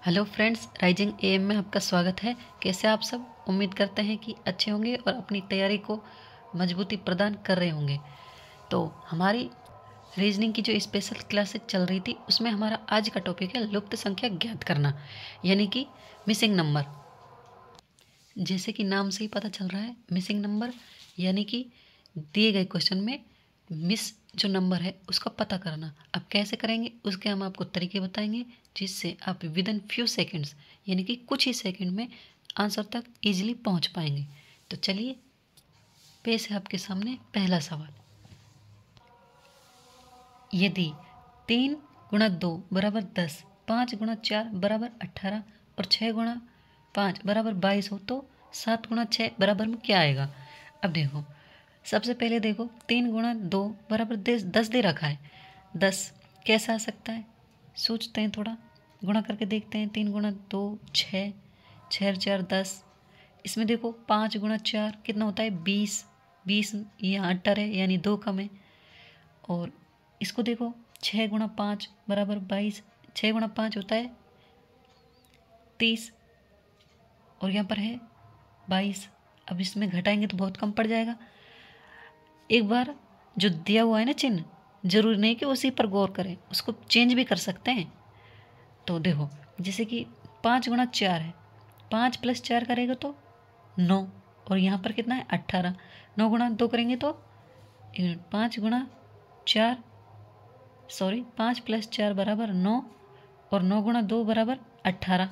Hello friends, rising am में आपका स्वागत है। कैसे आप सब? उम्मीद करते हैं कि अच्छे होंगे और अपनी तैयारी को मजबूती प्रदान कर रहे होंगे। तो हमारी रीजनिंग की जो स्पेशल क्लासेस चल रही थी उसमें हमारा आज का टॉपिक है लुप्त संख्या ज्ञात करना, यानी कि मिसिंग नंबर। जैसे कि नाम से ही पता चल रहा है, मिसिंग नंबर यानी कि दिए गए क्वेश्चन में मिस जो नंबर है उसका पता करना। अब कैसे करेंगे उसके हम आपको तरीके बताएंगे, जिससे आप विद इन फ्यू सेकेंड्स यानी कि कुछ ही सेकंड में आंसर तक इजीली पहुंच पाएंगे। तो चलिए, पेश है आपके सामने पहला सवाल। यदि 3 गुणा 2 बराबर 10, 5 गुणा 4 बराबर 18 और 6 गुणा 5 बराबर 22 हो तो 7 गुणा 6 बराबर में क्या आएगा? अब देखो, सबसे पहले देखो 3 गुणा 2 बराबर 10 दे रखा है। 10 कैसा आ सकता है? सोचते हैं, थोड़ा गुणा करके देखते हैं। 3 गुणा 2 6, 6 और 4 10। इसमें देखो 5 गुणा 4 कितना होता है? 20। 20 यहाँ अट्टर है यानी 2 कम है। और इसको देखो 6 गुणा 5 बराबर 22। 6 गुणा 5 होता है 30 और यहाँ पर है 22। अब इसमें घटाएंगे तो बहुत कम पड़ जाएगा। एक बार जो दिया हुआ है ना चिन्ह, जरूरी नहीं कि उसी पर गौर करें, उसको चेंज भी कर सकते हैं। तो देखो, जैसे कि 5 गुणा 4 है, 5 प्लस 4 करेगा तो 9 और यहाँ पर कितना है? 18। 9 गुणा 2 करेंगे तो 5 गुणा 4 सॉरी 5 प्लस 4 बराबर 9 और 9 गुणा 2 बराबर 18।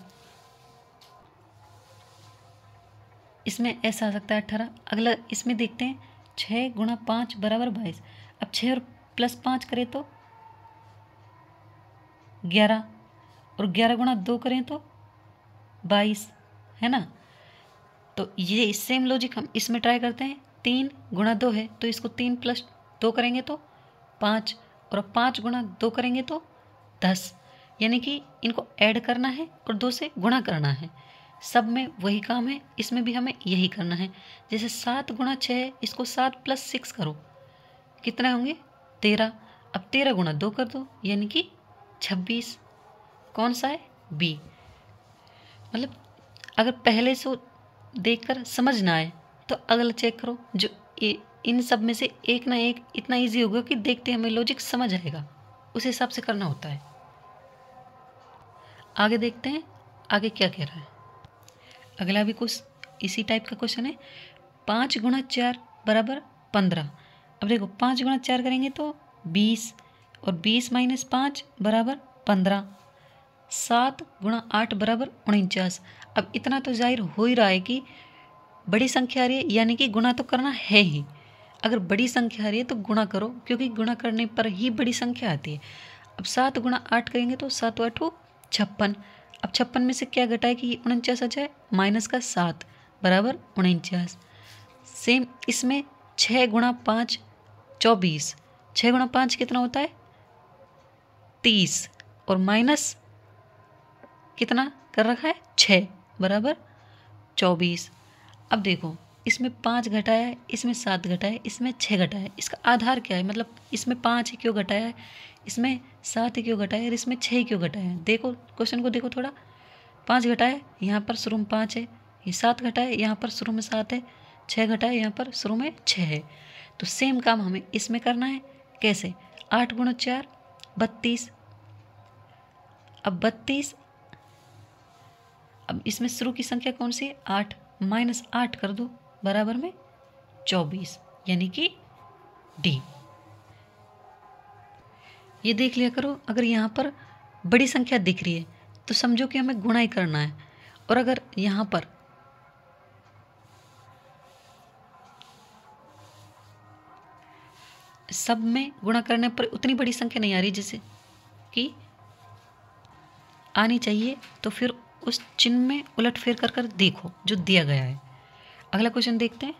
इसमें ऐसा आ सकता है 18। अगला इसमें देखते हैं 6 गुणा 5 बराबर 22। अब 6 और प्लस 5 करें तो 11 और 11 गुणा 2 करें तो 22, है ना? तो ये सेम लॉजिक हम इसमें ट्राई करते हैं। 3 गुणा 2 है तो इसको 3 प्लस 2 करेंगे तो 5 और 5 गुणा 2 करेंगे तो 10, यानी कि इनको ऐड करना है और 2 से गुणा करना है। सब में वही काम है, इसमें भी हमें यही करना है। जैसे 7 गुणा 6 है, इसको 7 प्लस 6 करो, कितने होंगे? 13। अब 13 गुणा 2 कर दो यानी कि 26। कौन सा है? बी। मतलब अगर पहले से देखकर समझ ना आए तो अगला चेक करो, जो इन सब में से एक ना एक इतना इजी होगा कि देखते हमें लॉजिक समझ आएगा, उस हिसाब से करना होता है। आगे देखते हैं आगे क्या कह रहा है। अगला भी कुछ इसी टाइप का क्वेश्चन है। 5 गुणा 4 बराबर 15। अब देखो 5 गुणा 4 करेंगे तो 20 और 20 माइनस 5 बराबर 15। 7 गुणा 8 बराबर 49। अब इतना तो जाहिर हो ही रहा है कि बड़ी संख्या आ रही है, यानी कि गुणा तो करना है ही। अगर बड़ी संख्या आ रही है तो गुणा करो, क्योंकि गुणा करने पर ही बड़ी संख्या आती है। अब 7 गुणा 8 करेंगे तो 7 8 56। अब 56 में से क्या घटाए कि 49 आ जाए? माइनस का 7 बराबर 49। सेम इसमें 6 गुणा 5 24। 6 गुणा 5 कितना होता है? 30 और माइनस कितना कर रखा है? 6 बराबर 24। अब देखो, इसमें 5 घटाया है, इसमें 7 घटाया है, इसमें 6 घटाया है। इसका आधार क्या है? मतलब इसमें 5 ही क्यों घटाया है, इसमें 7 ही क्यों घटाया है और इसमें 6 ही क्यों घटाया है? देखो क्वेश्चन को देखो थोड़ा। 5 घटाया, यहाँ पर शुरू में 5 है। ये 7 घटाया, यहाँ पर शुरू में 7 है। 6 घटाया, यहाँ पर शुरू में 6 है। तो सेम काम हमें इसमें करना है। कैसे? 8 गुणा 4 32। अब 32, अब इसमें शुरू की संख्या कौन सी है? 8 माइनस 8 कर दो बराबर में 24, यानी कि डी। ये देख लिया करो, अगर यहाँ पर बड़ी संख्या दिख रही है तो समझो कि हमें गुणा ही करना है, और अगर यहाँ पर सब में गुणा करने पर उतनी बड़ी संख्या नहीं आ रही जैसे कि आनी चाहिए, तो फिर उस चिन्ह में उलट फेर कर कर देखो जो दिया गया है। अगला क्वेश्चन देखते हैं।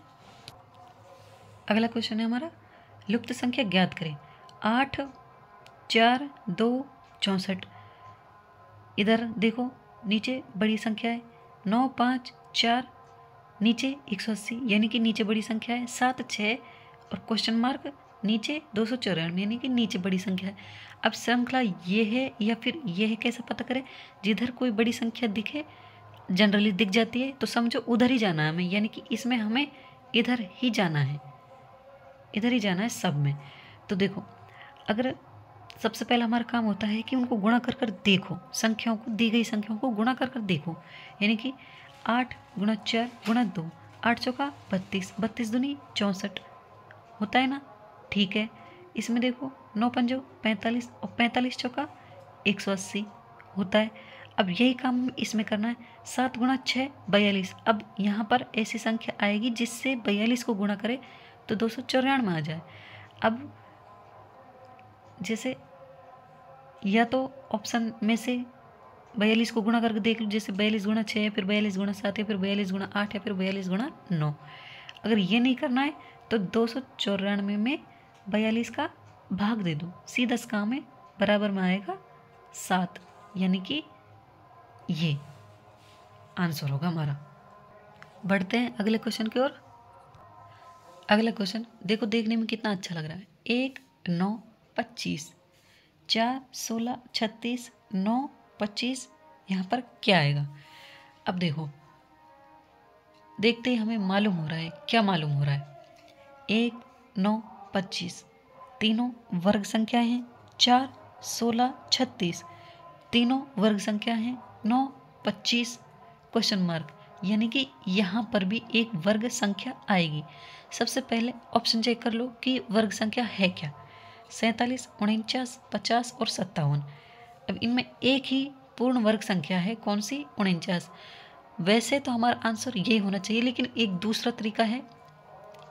अगला क्वेश्चन है हमारा, लुप्त संख्या ज्ञात करें। 8 4 2 64। इधर देखो नीचे बड़ी संख्या है 9 5 4, नीचे 180 यानी कि नीचे बड़ी संख्या है 7 6 और क्वेश्चन मार्क नीचे 294 यानी कि नीचे बड़ी संख्या है। अब श्रृंखला ये है या फिर ये है, कैसे पता करें? जिधर कोई बड़ी संख्या दिखे, जनरली दिख जाती है, तो समझो उधर ही जाना है हमें, यानी कि इसमें हमें इधर ही जाना है, इधर ही जाना है सब में। तो देखो, अगर सबसे पहला हमारा काम होता है कि उनको गुणा कर कर देखो, संख्याओं को, दी गई संख्याओं को गुणा कर कर देखो, यानी कि 8 गुणा 4 गुणा 2, 8 चौका 32, 32 दूनी 64 होता है ना? ठीक है, इसमें देखो 9 पंजो 45 और 45 चौका 180 होता है। अब यही काम इसमें करना है। 7 गुणा 6 42। अब यहाँ पर ऐसी संख्या आएगी जिससे 42 को गुणा करे तो 294 में आ जाए। अब जैसे या तो ऑप्शन में से 42 को गुणा करके देख लो, जैसे 42 गुणा 6 फिर 42 गुणा 7 या फिर 42 गुणा 8 या फिर 42 गुणा 9। अगर ये नहीं करना है तो 294 में 42 का भाग दे दो, सीधा सा काम है, बराबर में आएगा 7, यानी कि ये आंसर होगा हमारा। बढ़ते हैं अगले क्वेश्चन की ओर। अगला क्वेश्चन देखो, देखने में कितना अच्छा लग रहा है। 1 9 25, 4 16 36, 9 25, यहाँ पर क्या आएगा? अब देखो, देखते ही हमें मालूम हो रहा है, क्या मालूम हो रहा है? 1 9 25 तीनों वर्ग संख्या हैं, 4 16 36 तीनों वर्ग संख्या हैं, 9 25 क्वेश्चन मार्क, यानी कि यहाँ पर भी एक वर्ग संख्या आएगी। सबसे पहले ऑप्शन चेक कर लो कि वर्ग संख्या है क्या। 47 49 50 और 57। अब इनमें एक ही पूर्ण वर्ग संख्या है, कौन सी? 49। वैसे तो हमारा आंसर ये होना चाहिए, लेकिन एक दूसरा तरीका है,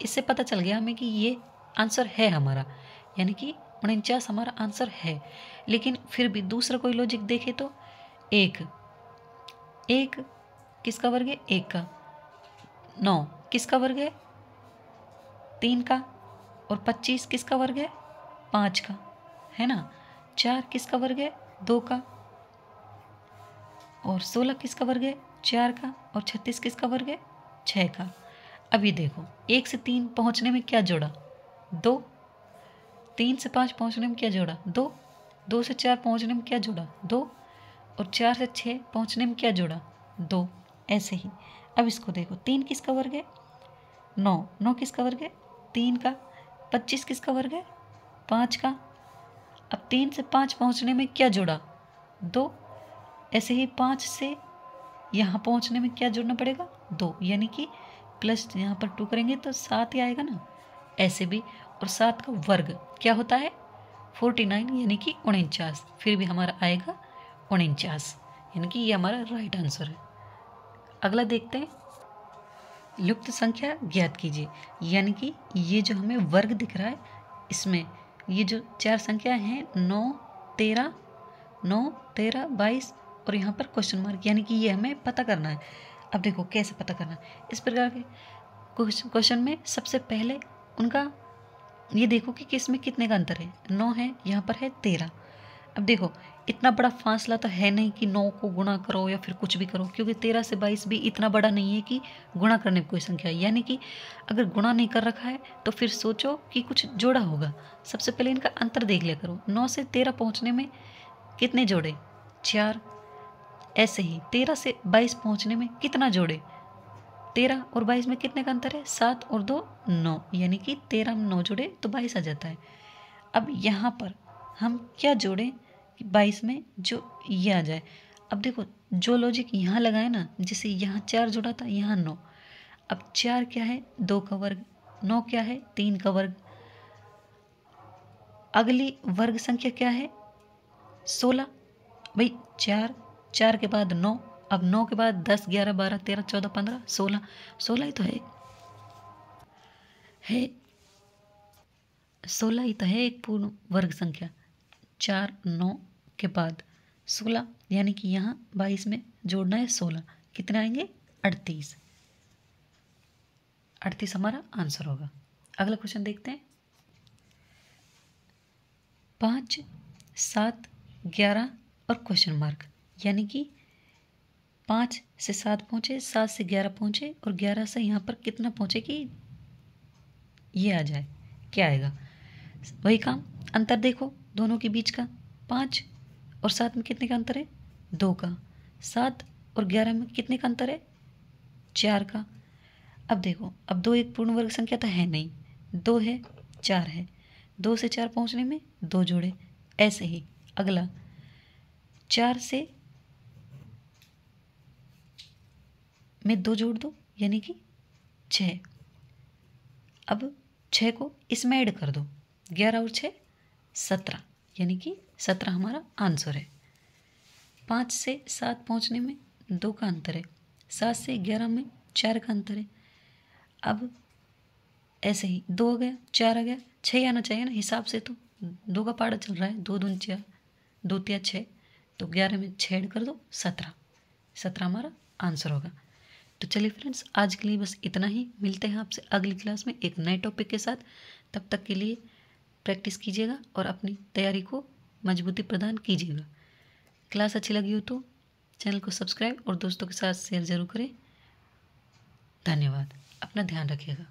इससे पता चल गया हमें कि ये आंसर है हमारा, यानी कि 49 हमारा आंसर है। लेकिन फिर भी दूसरा कोई लॉजिक देखे तो एक किसका वर्ग है? 1 का। 9 किसका वर्ग है? 3 का। और 25 किसका वर्ग है? 5 का, है ना? 4 किसका वर्ग है? 2 का। और 16 किसका वर्ग है? 4 का। और 36 किसका वर्ग है? 6 का। अभी देखो, 1 से 3 पहुंचने में क्या जोड़ा? 2। 3 से 5 पहुंचने में क्या जोड़ा? 2। 2 से 4 पहुंचने में क्या जोड़ा? 2। और 4 से 6 पहुंचने में क्या जोड़ा? 2। ऐसे ही अब इसको देखो, 3 किसका वर्ग है? 9। 9 किसका वर्ग है? 3 का। 25 किसका वर्ग है? 5 का। अब 3 से 5 पहुंचने में क्या जोड़ा? 2। ऐसे ही 5 से यहाँ पहुंचने में क्या जोड़ना पड़ेगा? 2, यानी कि प्लस यहाँ पर 2 करेंगे तो 7 ही आएगा ना, ऐसे भी। और 7 का वर्ग क्या होता है? 49, यानी कि 49। फिर भी हमारा आएगा 49, यानी कि ये हमारा राइट आंसर है। अगला देखते हैं, लुप्त संख्या ज्ञात कीजिए, यानी कि ये जो हमें वर्ग दिख रहा है, इसमें ये जो 4 संख्या हैं 9 13 22 और यहाँ पर क्वेश्चन मार्क, यानी कि ये हमें पता करना है। अब देखो कैसे पता करना है। इस प्रकार के क्वेश्चन में सबसे पहले उनका ये देखो कि किस में कितने का अंतर है। 9 है, यहाँ पर है 13। अब देखो, इतना बड़ा फासला तो है नहीं कि 9 को गुणा करो या फिर कुछ भी करो, क्योंकि 13 से 22 भी इतना बड़ा नहीं है कि गुणा करने में कोई संख्या है। यानी कि अगर गुणा नहीं कर रखा है तो फिर सोचो कि कुछ जोड़ा होगा। सबसे पहले इनका अंतर देख लिया करो। 9 से 13 पहुँचने में कितने जोड़े? 4। ऐसे ही 13 से 22 पहुँचने में कितना जोड़े? 13 और 22 में कितने का अंतर है? 7 और 2 9, यानी कि 13 में 9 जोड़े तो 22 आ जाता है। अब यहाँ पर हम क्या जोड़ें कि 22 में जो ये आ जाए। अब देखो, जो लॉजिक यहाँ लगाए ना, जैसे यहाँ 4 जोड़ा था, यहाँ 9। अब 4 क्या है? 2 का वर्ग। 9 क्या है? 3 का वर्ग। अगली वर्ग संख्या क्या है? 16। भाई 4 के बाद 9, अब 9 के बाद 10 11 12 13 14 15 16, 16 ही तो है 16 ही तो है एक पूर्ण वर्ग संख्या। 4 9 के बाद 16, यानी कि यहाँ 22 में जोड़ना है 16, कितने आएंगे? 38। 38 हमारा आंसर होगा। अगला क्वेश्चन देखते हैं। 5 7 11 और क्वेश्चन मार्क, यानी कि 5 से 7 पहुँचे, 7 से 11 पहुँचे और 11 से यहाँ पर कितना पहुँचे कि ये आ जाए, क्या आएगा? वही काम, अंतर देखो दोनों के बीच का, 5 और 7 में कितने का अंतर है, 2 का। 7 और 11 में कितने का अंतर है, 4 का। अब देखो, अब 2 एक पूर्ण वर्ग संख्या तो है नहीं, 2 है 4 है, 2 से 4 पहुंचने में 2 जोड़े। ऐसे ही अगला 4 से में 2 जोड़ दो यानी कि 6। अब 6 को इसमें ऐड कर दो, 11 और 6 17, यानी कि 17 हमारा आंसर है। 5 से 7 पहुंचने में 2 का अंतर है, 7 से 11 में 4 का अंतर है। अब ऐसे ही 2 हो गया, 4 आ गया, 6 आना चाहिए ना हिसाब से, तो 2 का पाड़ा चल रहा है, 2 दूनी 4, 2 तिया 6, तो 11 में 6 ऐड कर दो, 17 हमारा आंसर होगा। तो चलिए फ्रेंड्स, आज के लिए बस इतना ही। मिलते हैं आपसे अगली क्लास में एक नए टॉपिक के साथ। तब तक के लिए प्रैक्टिस कीजिएगा और अपनी तैयारी को मजबूती प्रदान कीजिएगा। क्लास अच्छी लगी हो तो चैनल को सब्सक्राइब और दोस्तों के साथ शेयर ज़रूर करें। धन्यवाद। अपना ध्यान रखिएगा।